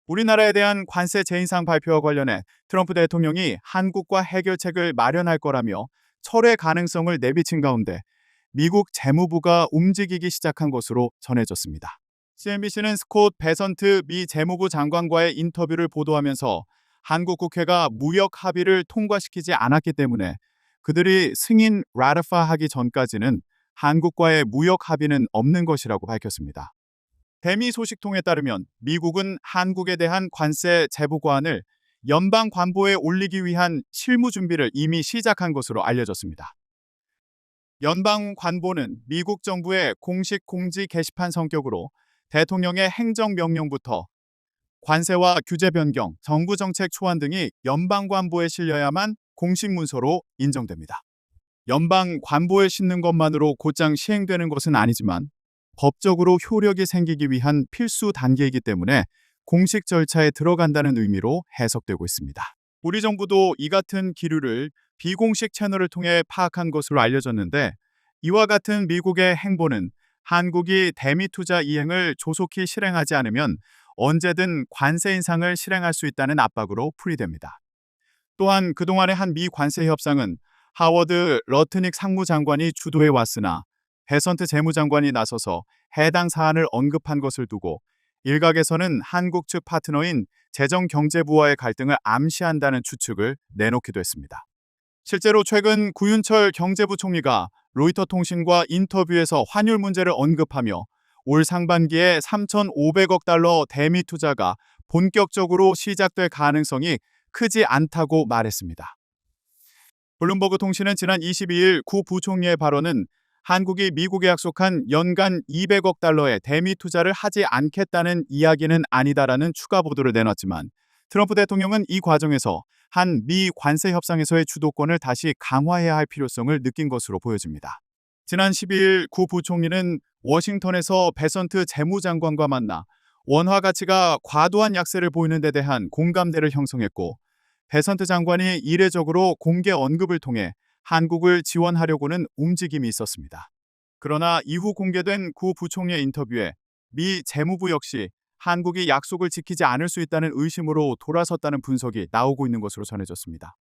우리나라에 대한 관세 재인상 발표와 관련해 트럼프 대통령이 한국과 해결책을 마련할 거라며 철회 가능성을 내비친 가운데 미국 재무부가 움직이기 시작한 것으로 전해졌습니다. CNBC는 스콧 베선트 미 재무부 장관과의 인터뷰를 보도하면서 한국 국회가 무역 합의를 통과시키지 않았기 때문에 그들이 승인 라티파하기 전까지는 한국과의 무역 합의는 없는 것이라고 밝혔습니다. 대미 소식통에 따르면 미국은 한국에 대한 관세 재부과안을 연방 관보에 올리기 위한 실무 준비를 이미 시작한 것으로 알려졌습니다. 연방 관보는 미국 정부의 공식 공지 게시판 성격으로 대통령의 행정명령부터 관세와 규제 변경, 정부 정책 초안 등이 연방 관보에 실려야만 공식 문서로 인정됩니다. 연방 관보에 싣는 것만으로 곧장 시행되는 것은 아니지만 법적으로 효력이 생기기 위한 필수 단계이기 때문에 공식 절차에 들어간다는 의미로 해석되고 있습니다. 우리 정부도 이 같은 기류를 비공식 채널을 통해 파악한 것으로 알려졌는데, 이와 같은 미국의 행보는 한국이 대미 투자 이행을 조속히 실행하지 않으면 언제든 관세 인상을 실행할 수 있다는 압박으로 풀이됩니다. 또한 그동안의 한 미 관세 협상은 하워드 러트닉 상무장관이 주도해 왔으나 베선트 재무장관이 나서서 해당 사안을 언급한 것을 두고 일각에서는 한국 측 파트너인 재정경제부와의 갈등을 암시한다는 추측을 내놓기도 했습니다. 실제로 최근 구윤철 경제부 총리가 로이터 통신과 인터뷰에서 환율 문제를 언급하며 올 상반기에 3,500억 달러 대미 투자가 본격적으로 시작될 가능성이 크지 않다고 말했습니다. 블룸버그 통신은 지난 22일 구 부총리의 발언은 한국이 미국에 약속한 연간 200억 달러의 대미 투자를 하지 않겠다는 이야기는 아니다라는 추가 보도를 내놨지만, 트럼프 대통령은 이 과정에서 한 미 관세 협상에서의 주도권을 다시 강화해야 할 필요성을 느낀 것으로 보여집니다. 지난 12일 구 부총리는 워싱턴에서 베선트 재무장관과 만나 원화 가치가 과도한 약세를 보이는 데 대한 공감대를 형성했고, 베선트 장관이 이례적으로 공개 언급을 통해 한국을 지원하려고는 움직임이 있었습니다. 그러나 이후 공개된 구 부총리의 인터뷰에 미 재무부 역시 한국이 약속을 지키지 않을 수 있다는 의심으로 돌아섰다는 분석이 나오고 있는 것으로 전해졌습니다.